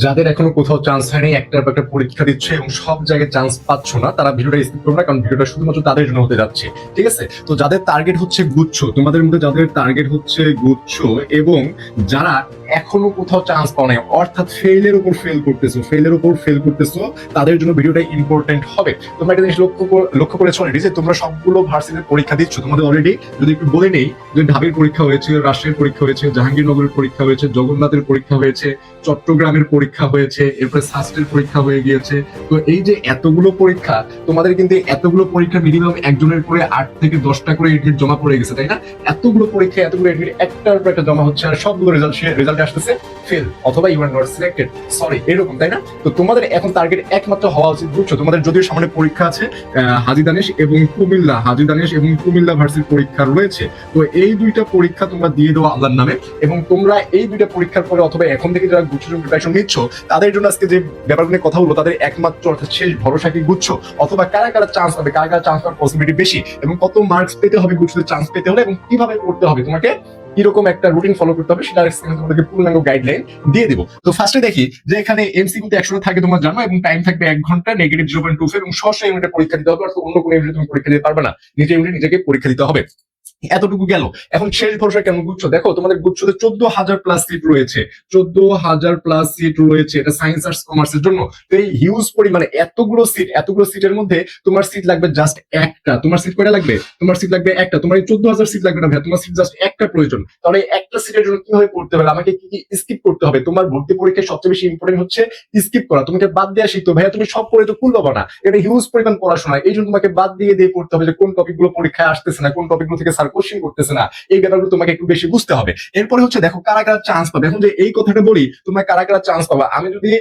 যাদের এখনো কোথাও চান্স হয়নি, একটার পর একটা পরীক্ষা দিচ্ছে এবং সব জায়গায় চান্স পাচ্ছ না, তারা ভিডিওটা স্কিপ করবে না, কারণ ভিডিওটা শুধুমাত্র তাদের জন্য হতে যাচ্ছে। ঠিক আছে? তো যাদের টার্গেট হচ্ছে গুচ্ছ, তোমাদের মধ্যে যাদের টার্গেট হচ্ছে গুচ্ছ এবং যারা এখনো কোথাও চান্স পাও নাই, অর্থাৎ ফেলের উপর ফেল করতেছো, তাদের জন্য ভিডিওটা ইম্পর্টেন্ট হবে। তোমরা একটা জিনিস লক্ষ্য করেছো অলরেডি, যে তোমরা সবগুলো ভার্সিটির পরীক্ষা দিচ্ছ। তোমাদের অলরেডি যদি একটু বলে নেই, যে ঢাবির পরীক্ষা হয়েছে, রাজশাহীর পরীক্ষা হয়েছে, জাহাঙ্গীরনগরের পরীক্ষা হয়েছে, জগন্নাথের পরীক্ষা হয়েছে, চট্টগ্রামের পরীক্ষা হয়েছে, এরপরে সাস্টের পরীক্ষা হয়ে গিয়েছে। তো এই যে এতগুলো পরীক্ষা, তোমাদের কিন্তু এতগুলো পরীক্ষা মিনিমাম একজনের করে 8 থেকে 10টা করে এডমিট জমা পড়ে গেছে, তাই না? এতগুলো পরীক্ষা, এতগুলো এডমিট একটার পর একটা জমা হচ্ছে, আর সবগুলো রেজাল্ট আসতেছে ফেল অথবা you are not selected, sorry, এরকম, তাই না? তো তোমাদের এখন টার্গেট একমাত্র হওয়া উচিত, বুঝছো? তোমাদের যদিও সামনে পরীক্ষা আছে, হাজী দানেশ এবং কুমিল্লা ভার্সিটির পরীক্ষা রয়েছে। তো এই দুইটা পরীক্ষা তোমরা দিয়ে দেওয়া আল্লাহর নামে, এবং তোমরা এই দুইটা পরীক্ষার পরে অথবা এখন থেকে যারা গুচ্ছ প্রিপারেশন নিচ্ছ, তাদের জন্য আজকে যে ব্যাপারগুলো কথা বলবো, তাদের একমাত্র অর্থাৎ শেষ ভরসা কি গুচ্ছ, অথবা কারা কারা চান্স পাবে, কারা কারা চান্স পাওয়ার পসিবিলিটি বেশি, এবং কত মার্কস পেতে হবে গুচ্ছতে চান্স পেতে হলে, এবং কিভাবে করতে হবে, তোমাকে কিরকম একটা রুটিন ফলো করতে হবে, সেটা তোমাদেরকে পূর্ণাঙ্গ গাইডলাইন দিয়ে দিব। তো ফার্স্টে দেখি যে এখানে এমসিকিউ তে 100 থাকে, তোমরা জানো, এবং টাইম থাকবে 1 ঘন্টা, নেগেটিভ 0.25, এবং সরাসরি ইউনিটে পরীক্ষা দিতে হবে, অর্থাৎ অন্য কোনো ইউনিটে তুমি পরীক্ষা দিতে পারবে না, নিজে ইউনিট নিজেকে পরীক্ষা দিতে হবে। এতটুকু গেল। এখন শেষ ভরসা কেমন গুচ্ছ, দেখো তোমাদের গুচ্ছতে 14,000 প্লাস সিট রয়েছে, 14,000 প্লাস সিট রয়েছে, এটা সায়েন্স আর্টস কমার্সের জন্য। তো এই হিউজ পরিমাণে এতগুলো সিটের মধ্যে তোমার সিট লাগবে জাস্ট একটা। তোমার সিট কয়টা লাগবে? তোমার সিট লাগবে একটা। তোমার এই 14,000 সিট লাগবে না ভাই, তোমার সিট জাস্ট একটা প্রয়োজন। তাহলে একটা সিটের জন্য কিভাবে পড়তে হবে, আমাকে কি কি স্কিপ করতে হবে? তোমার ভর্তি পরীক্ষায় সবচেয়ে বেশি ইম্পর্টেন্ট হচ্ছে স্কিপ করা। তোমাকে বাদ দেওয়া শিখতে, ভাইয়া তুমি সব পড়ে তো কুল পাবা না, এটা হিউজ পরিমাণ পড়াশোনা। এই জন্য তোমাকে বাদ দিয়ে পড়তে হবে, যে কোন টপিকগুলো পরীক্ষায় আসতেছে না, কোন টপিকগুলো থেকে স্যার কোশ্চেন করতেছে না, এই ব্যাপারগুলো তোমাকে একটু বেশি বুঝতে হবে। এরপরে হচ্ছে দেখো কারা কারা চান্স পাবে। এখন যে এই কথাটা বলি, তোমরা কারা কারা চান্স পাবা, আমি যদি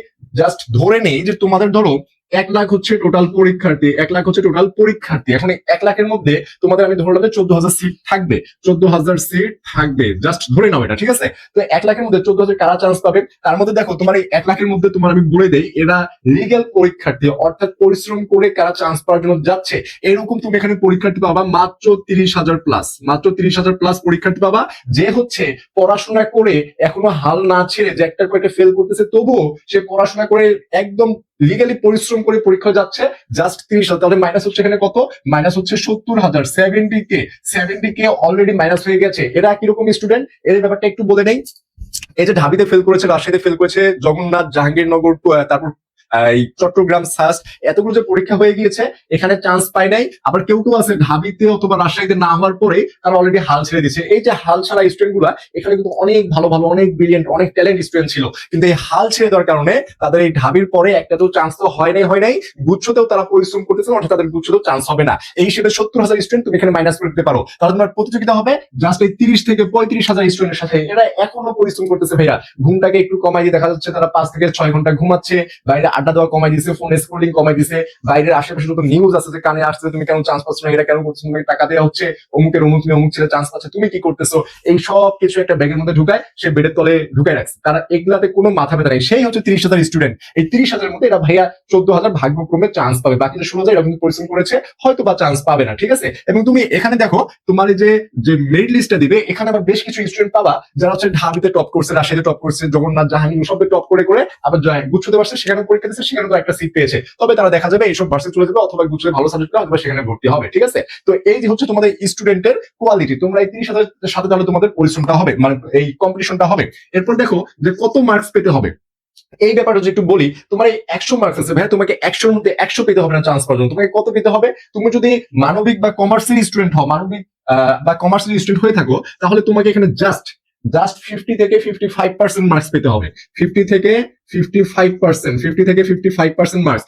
জাস্ট ধরে নেই যে তোমাদের ধরো 1 লাখ হচ্ছে টোটাল পরীক্ষার্থী, 1 লাখ হচ্ছে টোটাল পরীক্ষার্থী। এখন 1 লাখের মধ্যে তোমাদের আমি ধরলাম যে 14,000 সিট থাকবে, 14,000 সিট থাকবে, জাস্ট ধরে নাও এটা, ঠিক আছে? তো 1 লাখের মধ্যে 14,000 কারা চান্স পাবে, তার মধ্যে দেখো তোমার এই 1 লাখের মধ্যে তোমার আমি বলে দেই, এরা লিগ্যাল পরীক্ষার্থী, অর্থাৎ পরিশ্রম করে কারা চান্স পাওয়ার জন্য যাচ্ছে, এরকম তুমি এখানে পরীক্ষার্থী পাবা মাত্র 30,000 প্লাস, মাত্র 30,000 প্লাস পরীক্ষার্থী পাবা, যে হচ্ছে পড়াশোনা করে এখনো হাল না ছেড়ে, যে একটার পর একটা ফেল করতেছে, তবুও সে পড়াশোনা করে একদম লিগালি পরিশ্রম করে পরীক্ষা যাচ্ছে, জাস্ট 30,000। তাহলে মাইনাস হচ্ছে এখানে কত? মাইনাস হচ্ছে 70,000, 70K অলরেডি মাইনাস হয়ে গেছে। এরা কিরকম স্টুডেন্ট, এর ব্যাপারটা একটু বলে নেই। এই যে ঢাবিতে ফেল করেছে, রাজশাহীতে ফেল করেছে, জগন্নাথ, জাহাঙ্গীরনগর, তারপর এই চট্টগ্রাম, সাস্ট, এতগুলো যে পরীক্ষা হয়ে গিয়েছে, এখানে চান্স পায় নাই। আবার কেউ কেউ আছে ঢাবিতে অথবা রাজশাহীতে না হওয়ার পরে তারা অলরেডি হাল ছেড়ে দিচ্ছে। এই যে হাল ছাড়া স্টুডেন্ট গুলা, এখানে কিন্তু অনেক ভালো ভালো, অনেক ব্রিলিয়েন্ট, অনেক ট্যালেন্ট স্টুডেন্ট ছিল, কিন্তু এই হাল ছেড়ে দেওয়ার কারণে তাদের এই ঢাবির পরে একটা তো চান্স তো হয় নাই, গুচ্ছতেও তারা পরিশ্রম করতেছে, অর্থাৎ তাদের গুচ্ছতেও চান্স হবে না। এই হিসেবে 70,000 স্টুডেন্ট তুমি এখানে মাইনাস করে দিতে পারো। তাহলে তোমার প্রতিযোগিতা হবে জাস্ট এই 30 থেকে 35,000 স্টুডেন্টের সাথে। এরা এখনো পরিশ্রম করতেছে ভাইয়া, ঘুমটাকে একটু কমাই দিয়ে দেখা যাচ্ছে তারা 5 থেকে 6 ঘন্টা ঘুমাচ্ছে, বাইরে আড্ডা দেওয়া কমাই দিচ্ছে, ফোন স্ক্রলিং কমাই দিছে, বাইরের আশেপাশে যত নিউজ আছে যে কানে আসছে, তুমি কেন চান্স পাচ্ছ না, এটা কেন করছো, তোমাকে টাকা দেওয়া হচ্ছে, অমুক ছেলে চান্স পাচ্ছে, তুমি কি করতেছো, এই সব কিছু একটা ব্যাগের মধ্যে ঢুকায় সে বেডের তলে ঢুকায় রাখছে। তারা এগুলাতে কোনো মাথা ব্যথা নেই। সেই হচ্ছে 30,000 স্টুডেন্ট। এই 30,000 মধ্যে এরা ভাইয়া 14,000 ভাগ্যক্রমে চান্স পাবে, বাকি যে 16,000 এরা কিন্তু পরিশ্রম করেছে, হয়তো বা চান্স পাবে না, ঠিক আছে? এবং তুমি এখানে দেখো তোমার যে মেরিট লিস্টটা দিবে, এখানে আবার বেশ কিছু স্টুডেন্ট পাবা যারা হচ্ছে ঢাবিতে টপ করছে, রাজশাহীতে টপ করছে, জগন্নাথ, জাহাঙ্গীর সবে টপ করে আবার গুচ্ছতে পারছে, সেখানে পরীক্ষা দিচ্ছে, সেখানে তো একটা সিট পেয়েছে। তবে তারা দেখা যাবে এইসব ভার্সিটি চলে যাবে, অথবা গুচ্ছতে ভালো সাবজেক্ট অথবা সেখানে ভর্তি হবে, ঠিক আছে? তো এই যে হচ্ছে তোমাদের স্টুডেন্টের কোয়ালিটি, তোমরা এই 30,000 সাথে তাহলে তোমাদের পরিশ্রমটা হবে, মানে এই কম্পিটিশনটা হবে। এরপর দেখো যে কত মার্কস পেতে হবে, এই ব্যাপারটা যদি একটু বলি। তোমার এই 100 মার্কস আছে ভাই, তোমাকে 100-র মধ্যে 100 পেতে হবে না চান্স পাওয়ার জন্য। তোমাকে কত পেতে হবে? তুমি যদি মানবিক বা কমার্সের স্টুডেন্ট হও, মানবিক বা কমার্সের স্টুডেন্ট হয়ে থাকো, তাহলে তোমাকে এখানে জাস্ট 50 থেকে 55% মার্কস পেতে হবে। 50 থেকে 55% মার্কস।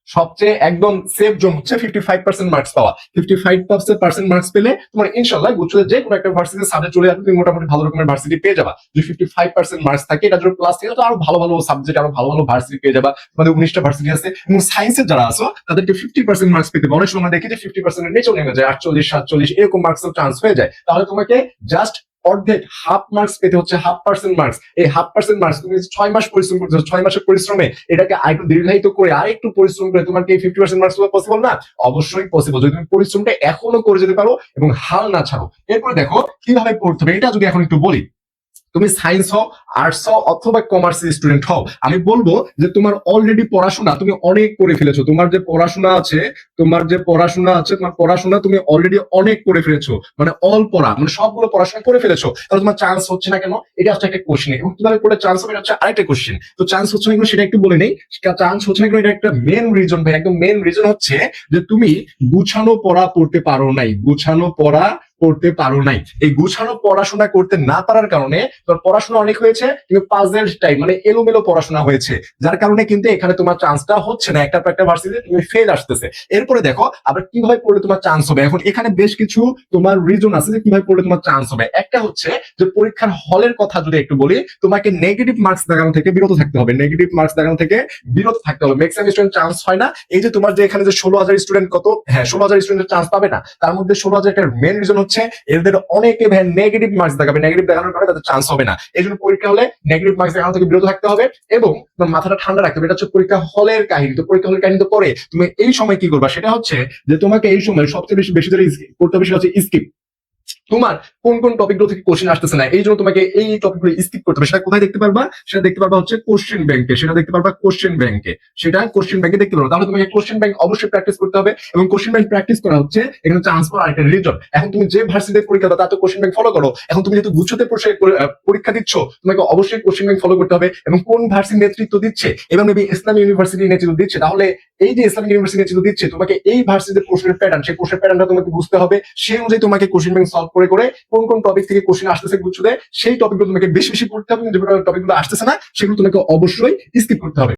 সবচেয়ে একদম সেফ জোন হচ্ছে 55% মার্কস পাওয়া। 55% মার্কস পেলে তোমার ইনশাল্লাহ গুচ্ছতে যে কোনো একটা ভার্সিটির সাবজেক্ট চলে যাবে, তুমি মোটামুটি ভালো রকমের ভার্সিটি পেয়ে যাবা। যদি 55% মার্কস থাকে, এটা যদি প্লাস থাকে, তো আরো ভালো ভালো সাবজেক্ট, আরো ভালো ভালো ভার্সিটি পেয়ে যাবা। আমাদের 19টা ভার্সিটি আছে, এবং সায়েন্সের যারা আছো তাদেরকে 50% মার্কস পেতে হবে। অনেক সময় দেখি যে 50% এর নিচেও নেমে যায়, 48, 47 এরকম মার্কসের চান্স হয়ে যায়। তাহলে তোমাকে জাস্ট অর্ধেক, হাফ মার্কস পেতে হচ্ছে, 0.5% মার্কস। এই 0.5% মার্কস তুমি 6 মাস পরিশ্রম করছো, 6 মাসের পরিশ্রমে এটাকে আরেকটু দীর্ঘায়িত করে, আরেকটু পরিশ্রম করে তোমার কি 50% মার্কস পসিবল না? অবশ্যই পসিবল, যদি তুমি পরিশ্রমটা এখনো করে যেতে পারো এবং হাল না ছাড়ো। এরপর দেখো কিভাবে পড়তে হবে, এটা যদি এখন একটু বলি। তুমি সায়েন্স হও, আর্টস হও অথবা কমার্সের স্টুডেন্ট হও, আমি বলবো যে তোমার অলরেডি পড়াশোনা তুমি অনেক করে ফেলেছো। তোমার যে পড়াশোনা আছে, তোমার পড়াশোনা তুমি অলরেডি অনেক করে ফেলেছো, মানে অল পড়া, মানে সবগুলো পড়াশোনা করে ফেলেছো। তাহলে তোমার চান্স হচ্ছে না কেন? এটা হচ্ছে একটা কোশ্চেন। এবং কিভাবে করে চান্স হবে, এটা হচ্ছে আরেকটা কোশ্চেন। তো চান্স হচ্ছে না কেন সেটা একটু বলে নেই। চান্স হচ্ছে না কেন, এটা একটা মেন রিজন ভাই, একদম মেন রিজন হচ্ছে যে তুমি গুছানো পড়া পড়তে পারো নাই, গুছানো পড়া করতে পারো নাই। এই গুছানো পড়াশোনা করতে না পারার কারণে তোমার পড়াশোনা অনেক হয়েছে, কিন্তু পাজেল টাইপ মানে এলোমেলো পড়াশোনা হয়েছে, যার কারণে কিন্তু এখানে তোমার চান্সটা হচ্ছে না, একটা পর একটা ভার্সিটিতে তুমি ফেল আসতেছে। এরপরে দেখো আবার কিভাবে পড়লে তোমার চান্স হবে। এখন এখানে বেশ কিছু তোমার রিজন আছে যে কিভাবে পড়লে তোমার চান্স হবে। একটা হচ্ছে যে পরীক্ষার হলের কথা যদি একটু বলি, তোমাকে নেগেটিভ মার্কস দেখানো থেকে বিরত থাকতে হবে, নেগেটিভ মার্কস দেখানো থেকে বিরত থাকতে হবে। ম্যাক্সিমাম স্টুডেন্ট চান্স হয় না। এই যে তোমার যে এখানে যে 16,000 স্টুডেন্ট, কত, হ্যাঁ 16,000 স্টুডেন্ট চান্স পাবে না, তার মধ্যে 16,000 এর মেন রিজন হচ্ছে এদের অনেকে ভাই নেগেটিভ মার্কস দেখাবে, নেগেটিভ দেখানোর কারণে তাদের চান্স হবে না। এই জন্য পরীক্ষা হলে নেগেটিভ মার্কস দেখানো থেকে বিরত থাকতে হবে এবং তোমার মাথাটা ঠান্ডা রাখতে হবে। এটা হচ্ছে পরীক্ষা হলের কাহিনী। তো পরীক্ষা হলের কাহিনী তো পরে তুমি এই সময় কি করবা, সেটা হচ্ছে যে তোমাকে এই সময় সবচেয়ে বেশি বেশি ধরে করতে হবে, সেটা হচ্ছে স্কিপ। তোমার কোন কোন টপিকগুলো থেকে কোশ্চেন আসতেছে না, এই জন্য তোমাকে এই টপিকগুলো স্কিপ করতে হবে। সেটা কোথায় দেখতে পারবা? সেটা দেখতে পারবা হচ্ছে কোশ্চেন ব্যাংকে, সেটা দেখতে পারবা কোশ্চেন ব্যাংকে, সেটা কোশ্চেন ব্যাংকে দেখতে পারবা। তাহলে তোমাকে কোশ্চেন ব্যাংক অবশ্যই প্র্যাকটিস করতে হবে, এবং কোশ্চেন ব্যাংক প্র্যাকটিস করা হচ্ছে এখানে চান্স পাওয়ার আরেকটা রিজন। এখন তুমি যে ভার্সিটিতে পরীক্ষা দাও, তা তো কোশ্চেন ব্যাংক ফলো করো। এখন তুমি যেহেতু গুচ্ছতে পরীক্ষা দিচ্ছ, তোমাকে অবশ্যই কোশ্চেন ব্যাংক ফলো করতে হবে। এবং কোন ভার্সিটি নেতৃত্ব দিচ্ছে, এবং মেবি ইসলামী ইউনিভার্সিটি নেতৃত্ব দিচ্ছে, তাহলে এই যে ইসলামিক ইউনিভার্সিটি নেতৃত্ব দিচ্ছে, তোমাকে এই ভার্সিটিতে প্রশ্নের প্যাটার্ন, সেই প্রশ্নের প্যাটার্নটা তোমাকে বুঝতে হবে। সেই অনুযায়ী তোমাকে কোশ্চেন ব্যাংক সলভ করে করে কোন কোন টপিক থেকে কোশ্চেন আসতেছে গুচ্ছতে, সেই টপিকগুলো তোমাকে বেশি বেশি পড়তে হবে। যে টপিকগুলো আসতেছে না, সেগুলো তোমাকে অবশ্যই স্কিপ করতে হবে।